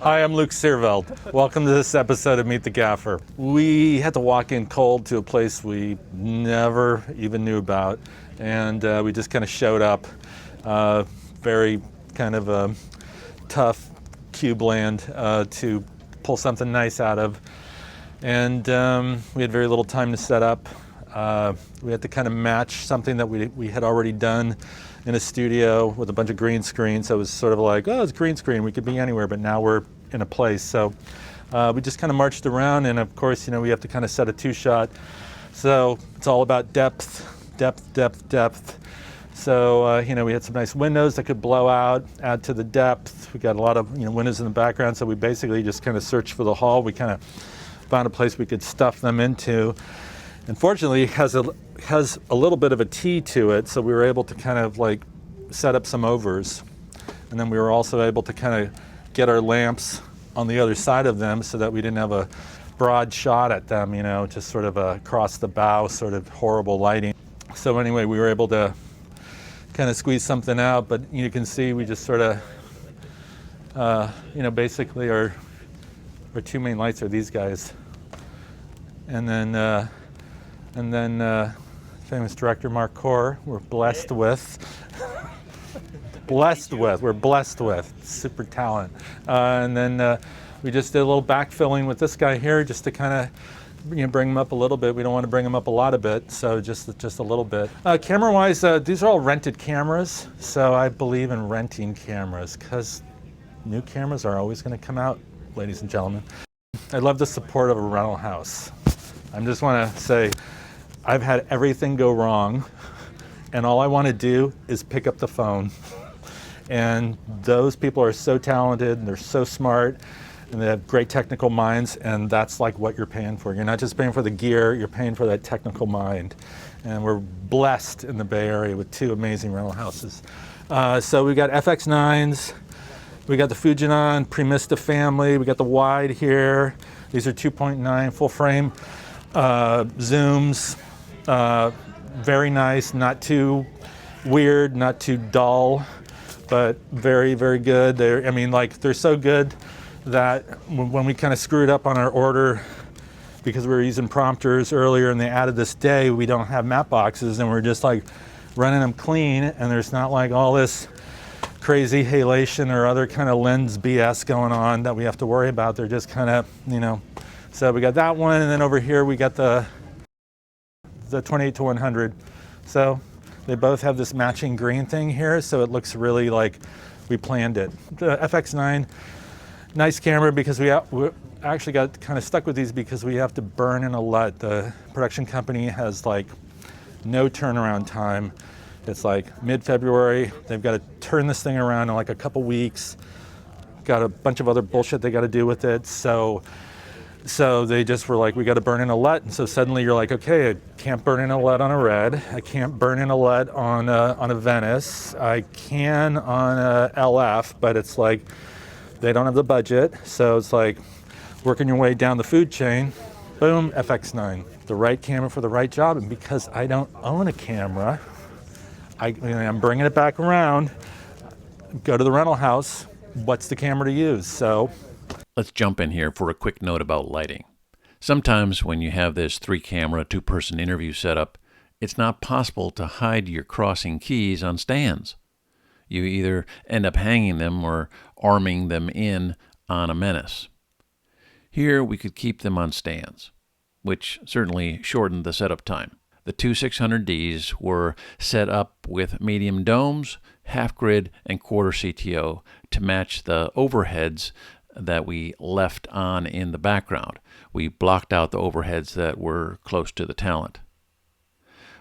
Hi, I'm Luke Searveld. Welcome to this episode of Meet the Gaffer. We had to walk in cold to a place we never even knew about, and we just kind of showed up. Very kind of a tough cube land to pull something nice out of. And we had very little time to set up. We had to kind of match something that we had already done in a studio with a bunch of green screens. So it was sort of like, oh, it's green screen, we could be anywhere, but now we're in a place. So we just kind of marched around, and of course, we have to kind of set a two-shot. So it's all about depth. So, we had some nice windows that could blow out, add to the depth. We got a lot of, windows in the background, so we basically just kind of searched for the hall. We kind of found a place we could stuff them into. Unfortunately, it has a little bit of a T to it, so we were able to kind of like set up some overs. And then we were also able to kind of get our lamps on the other side of them so that we didn't have a broad shot at them, just sort of across the bow, sort of horrible lighting. So anyway, we were able to kind of squeeze something out, but you can see we just sort of, basically our two main lights are these guys. And then famous director Mark Corr, we're blessed with. We're blessed with super talent. And then we just did a little backfilling with this guy here just to kind of bring him up a little bit. We don't want to bring him up a lot of bit, so just a little bit. Camera-wise, these are all rented cameras, so I believe in renting cameras because new cameras are always going to come out, ladies and gentlemen. I love the support of a rental house. I just want to say I've had everything go wrong, and all I want to do is pick up the phone. And those people are so talented, and they're so smart, and they have great technical minds, and that's like what you're paying for. You're not just paying for the gear, you're paying for that technical mind. And we're blessed in the Bay Area with two amazing rental houses. So we got FX9s, we got the Fujinon Premista family, we got the wide here. These are 2.9 full frame zooms. Very nice, not too weird, not too dull, but very, very good. They're so good that when we kind of screwed up on our order because we were using prompters earlier and they added this day, we don't have map boxes, and we're just like running them clean, and there's not like all this crazy halation or other kind of lens BS going on that we have to worry about. They're just kind of, so we got that one, and then over here we got the 28-100. So they both have this matching green thing here, so it looks really like we planned it. The FX9, nice camera because we actually got kind of stuck with these because we have to burn in a LUT. The production company has like no turnaround time. It's like mid-February. They've got to turn this thing around in like a couple weeks. Got a bunch of other bullshit they got to do with it. So they just were like, we got to burn in a LUT. And so suddenly you're like, okay, I can't burn in a LUT on a red. I can't burn in a LUT on a Venice. I can on a LF, but it's like they don't have the budget. So it's like working your way down the food chain. Boom, FX9. The right camera for the right job. And because I don't own a camera, I'm bringing it back around. Go to the rental house. What's the camera to use? So let's jump in here for a quick note about lighting. Sometimes when you have this 3-camera, 2-person interview setup, it's not possible to hide your crossing keys on stands. You either end up hanging them or arming them in on a Menace. Here we could keep them on stands, which certainly shortened the setup time. The two 600Ds were set up with medium domes, half grid, and quarter CTO to match the overheads that we left on in the background. We blocked out the overheads that were close to the talent.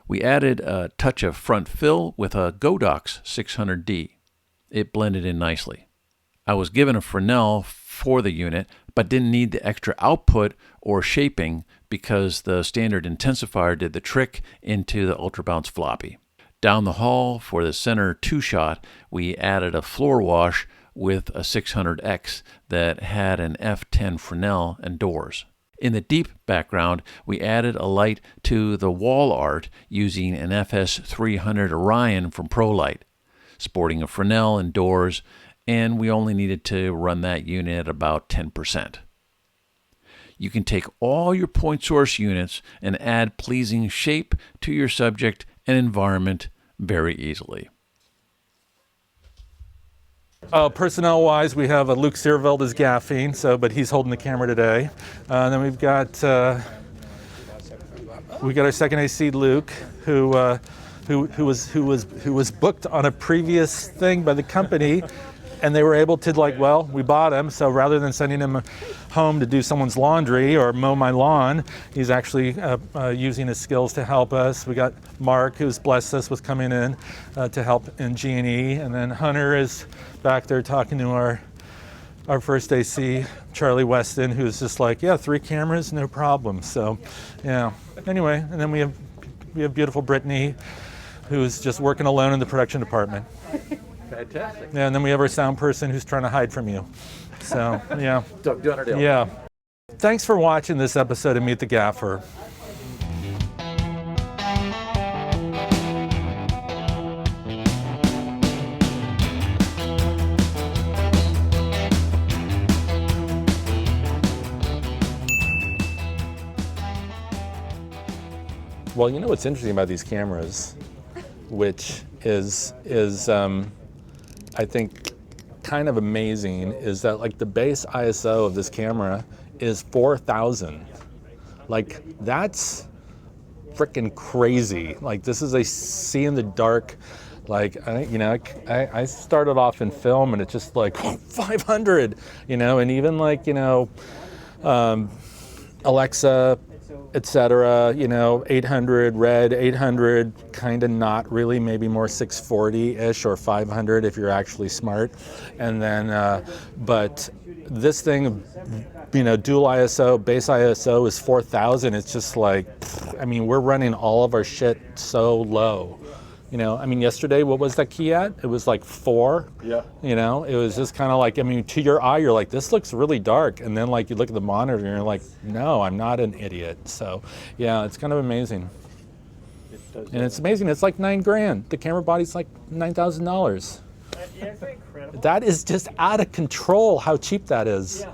We added a touch of front fill with a Godox 600D. It blended in nicely. I was given a Fresnel for the unit, but didn't need the extra output or shaping because the standard intensifier did the trick into the Ultra Bounce floppy. Down the hall for the center 2-shot, we added a floor wash with a 600X that had an F10 Fresnel and doors. In the deep background, we added a light to the wall art using an FS300 Orion from ProLight, sporting a Fresnel and doors and we only needed to run that unit at about 10%. You can take all your point source units and add pleasing shape to your subject and environment very easily. Personnel-wise, we have Luke Searveld as gaffing, but he's holding the camera today. Then we've got our second AC Luke, who was booked on a previous thing by the company, and they were able to we bought him, so rather than sending him home to do someone's laundry or mow my lawn, he's actually using his skills to help us. We got Mark, who's blessed us with coming in to help in G&E, and then Hunter is back there talking to our first AC, Charlie Weston, who's just 3 cameras, no problem. So, yeah. Anyway, and then we have beautiful Brittany, who's just working alone in the production department. Fantastic. Yeah, and then we have our sound person who's trying to hide from you. So, yeah. Doing our deal. Yeah. Thanks for watching this episode of Meet the Gaffer. Well, you know what's interesting about these cameras, which is I think kind of amazing, is that the base ISO of this camera is 4,000. That's freaking crazy. This is a see in the dark. I started off in film and it's just 500, and even Alexa, etc., 800 red, 800 kind of not really, maybe more 640-ish or 500 if you're actually smart. And then, but this thing, dual ISO, base ISO is 4,000. It's just we're running all of our shit so low. Yesterday, what was that key at? It was 4. Yeah. It was just kind of to your eye, you're this looks really dark. And then you look at the monitor and you're no, I'm not an idiot. So yeah, it's kind of amazing. And it's amazing. It's $9,000. The camera body's $9,000. Yeah, it's incredible. That is just out of control how cheap that is. Yeah.